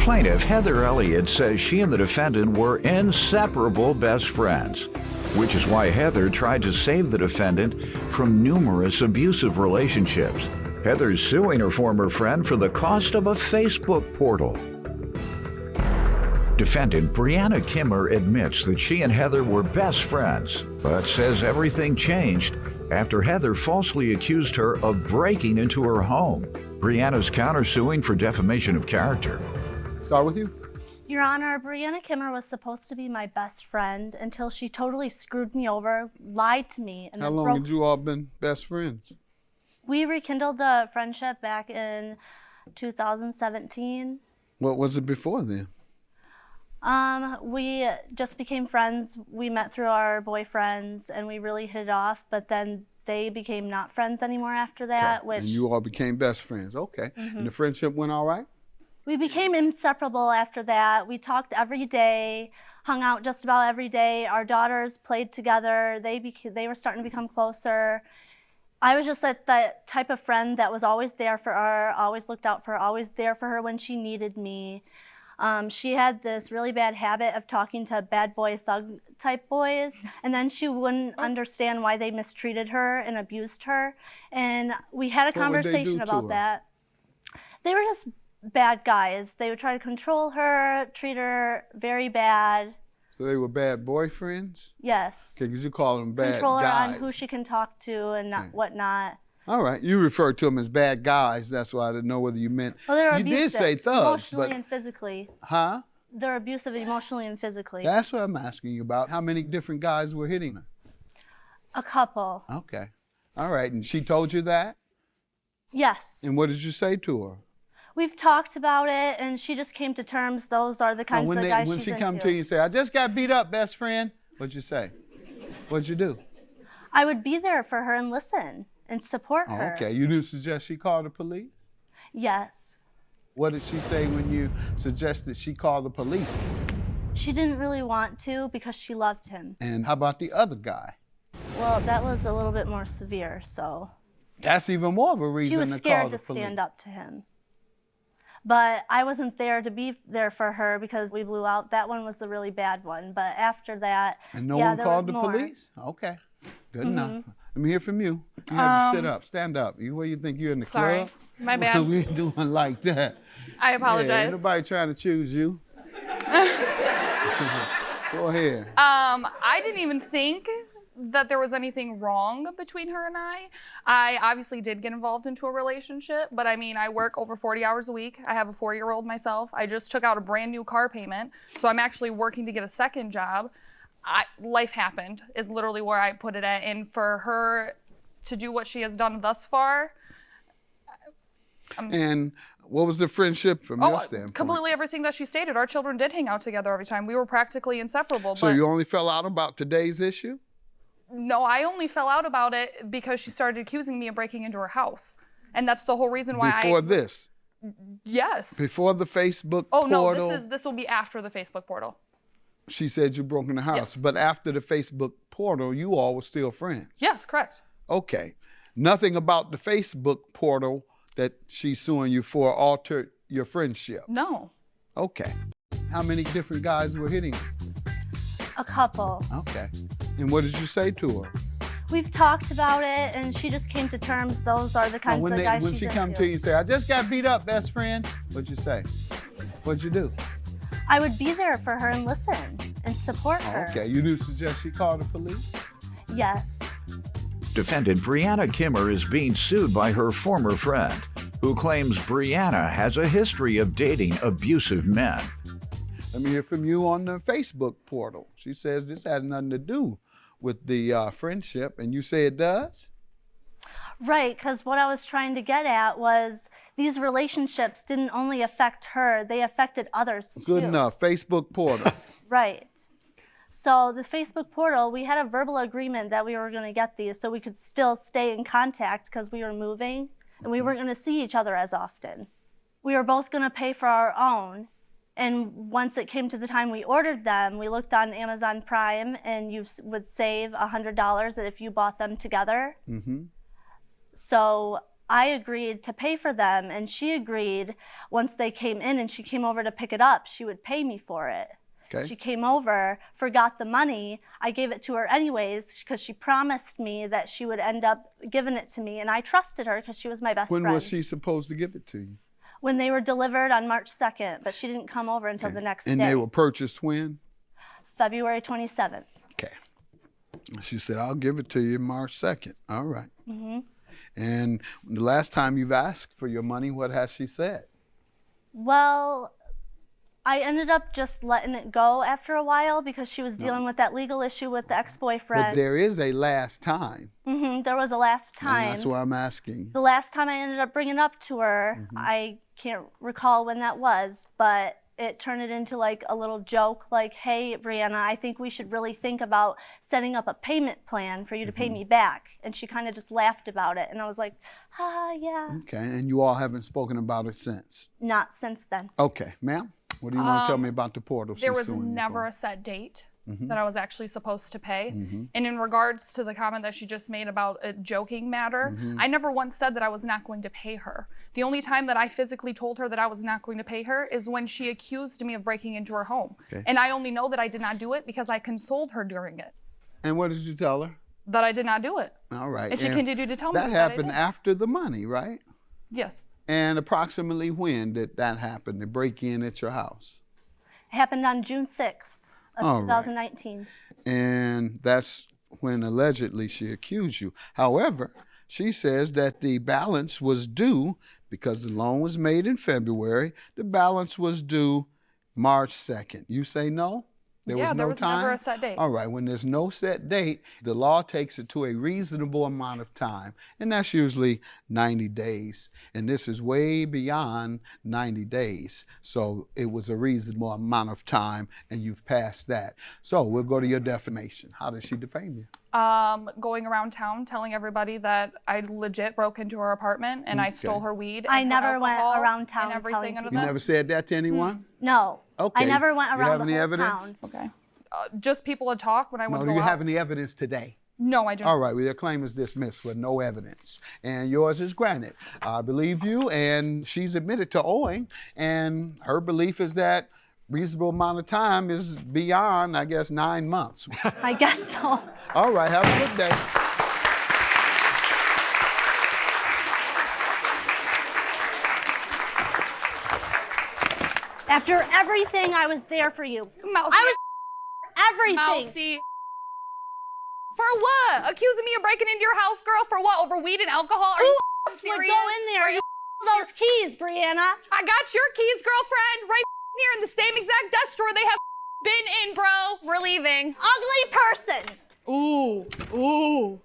Plaintiff Heather Elliott says she and the defendant were inseparable best friends, which is why Heather tried to save the defendant from numerous abusive relationships. Heather's suing her former friend for the cost of a Facebook portal. Defendant Brianna Kimmer admits that she and Heather were best friends, but says everything changed after Heather falsely accused her of breaking into her home. Brianna's countersuing for defamation of character. Start with you. Your Honor, Brianna Kimmer was supposed to be my best friend until she totally screwed me over, lied to me, and How long had you all been best friends? We rekindled the friendship back in 2017. What was it before then? We just became friends. We met through our boyfriends and we really hit it off, but then they became not friends anymore after that. Okay. Which And you all became best friends, okay. And the friendship went all right? We became inseparable after that. We talked every day, hung out just about every day. Our daughters played together. They were starting to become closer. I was just that type of friend that was always there for her, always looked out for her, always there for her when she needed me. She had this really bad habit of talking to bad boy thug type boys, and then she wouldn't understand why they mistreated her and abused her. And we had a conversation about that. They were just bad guys. They would try to control her, treat her very bad. So they were bad boyfriends? Yes. Okay, because you call them bad control her guys. on who she can talk to and whatnot. All right, you referred to them as bad guys. That's why I didn't know whether you meant. Well, they're you did say thugs, emotionally and physically. Huh? They're abusive emotionally and physically. That's what I'm asking you about. How many different guys were hitting her? A couple. Okay. All right, and she told you that? Yes. And what did you say to her? We've talked about it, and she just came to terms. Those are the kinds of guys when she's she come into. to you and say, I just got beat up, best friend, what'd you say? What'd you do? I would be there for her and listen and support her. Okay, you didn't suggest she call the police? Yes. What did she say when you suggested she call the police? She didn't really want to because she loved him. And how about the other guy? Well, that was a little bit more severe, so. That's even more of a reason to call the police. She was scared to stand up to him. But I wasn't there to be there for her because we blew out. That one was the really bad one. But after that, and no one called the police? Okay, good enough. Let me hear from you. You have to sit up, stand up. Where you think you're in the club? My bad. We ain't doing like that. I apologize. Yeah, ain't nobody trying to choose you. Go ahead. I didn't even think that there was anything wrong between her and I. I obviously did get involved into a relationship, but I mean, I work over 40 hours a week. I have a 4-year-old myself. I just took out a brand new car payment, so I'm actually working to get a second job. Life happened is literally where I put it at, and for her to do what she has done thus far. And what was the friendship from your standpoint? Completely everything that she stated. Our children did hang out together every time. We were practically inseparable. So you only fell out about today's issue? No, I only fell out about it because she started accusing me of breaking into her house. And that's the whole reason why Before this? Yes. Before the Facebook portal? Oh, no, this will be after the Facebook portal. She said you broke in the house. Yes. But after the Facebook portal, you all were still friends? Yes, correct. Okay. Nothing about the Facebook portal that she's suing you for altered your friendship? No. Okay. How many different guys were hitting her? A couple. Okay. And what did you say to her? We've talked about it, and she just came to terms. Those are the kinds of guys when she's she into. come to you and say, I just got beat up, best friend, what'd you say? What'd you do? I would be there for her and listen and support her. Okay. You do suggest she call the police? Yes. Defendant Brianna Kimmer is being sued by her former friend, who claims Brianna has a history of dating abusive men. Let me hear from you on the Facebook portal. She says this has nothing to do with the friendship, and you say it does? Right, because what I was trying to get at was these relationships didn't only affect her, they affected others too. Good enough. Facebook portal. Right. So the Facebook portal, we had a verbal agreement that we were going to get these so we could still stay in contact because we were moving and we weren't going to see each other as often. We were both going to pay for our own. And once it came to the time we ordered them, we looked on Amazon Prime and you would save $100 if you bought them together. Mm-hmm. So I agreed to pay for them, and she agreed once they came in and she came over to pick it up, she would pay me for it. Okay. She came over, forgot the money. I gave it to her anyways because she promised me that she would end up giving it to me, and I trusted her because she was my best friend. When was she supposed to give it to you? When they were delivered on March 2nd, but she didn't come over until the next day. And they were purchased when? February 27th. Okay. She said, I'll give it to you March 2nd. All right. And the last time you've asked for your money, what has she said? Well, I ended up just letting it go after a while because she was dealing with that legal issue with the ex-boyfriend. But there is a last time. There was a last time. And that's what I'm asking. The last time I ended up bringing up to her, I can't recall when that was, but it turned it into like a little joke, like, hey, Brianna, I think we should really think about setting up a payment plan for you to pay me back. And she kind of just laughed about it. And I was like, yeah. Okay, and you all haven't spoken about it since? Not since then. Okay, ma'am, what do you want to tell me about the portal? There was never a set date that I was actually supposed to pay. And in regards to the comment that she just made about a joking matter, I never once said that I was not going to pay her. The only time that I physically told her that I was not going to pay her is when she accused me of breaking into her home. Okay. And I only know that I did not do it because I consoled her during it. And what did you tell her? That I did not do it. All right. And she continued to tell me that that I happened did. after the money, right? Yes. And approximately when did that happen, the break-in at your house? It happened on June 6th of All right. 2019. And that's when allegedly she accused you. However, she says that the balance was due because the loan was made in February. The balance was due March 2nd. You say no? There was no there was time? never a set date. All right, when there's no set date, the law takes it to a reasonable amount of time, and that's usually 90 days. And this is way beyond 90 days. So it was a reasonable amount of time, and you've passed that. So we'll go to your defamation. How did she defame you? Going around town telling everybody that I legit broke into her apartment and I stole her weed. I and her never went alcohol around town and everything telling under You that. never said that to anyone? No. Okay. I never went You around have the any whole evidence? town. Okay. Just people had talk when I would No, go do you out. have any evidence today? No, I don't. All right, well, your claim is dismissed with no evidence, and yours is granted. I believe you, and she's admitted to owing, and her belief is that reasonable amount of time is beyond, I guess, 9 months. I guess so. All right, have a good day. After everything, I was there for you. Mousy. I was everything. Mousy. For what? Accusing me of breaking into your house, girl? For what? Over weed and alcohol? Are Who you else serious? would go in there? Are you Those keys, Brianna. I got your keys, girlfriend, right here in the same exact desk drawer they have been in, bro. We're leaving. Ugly person. Ooh, ooh.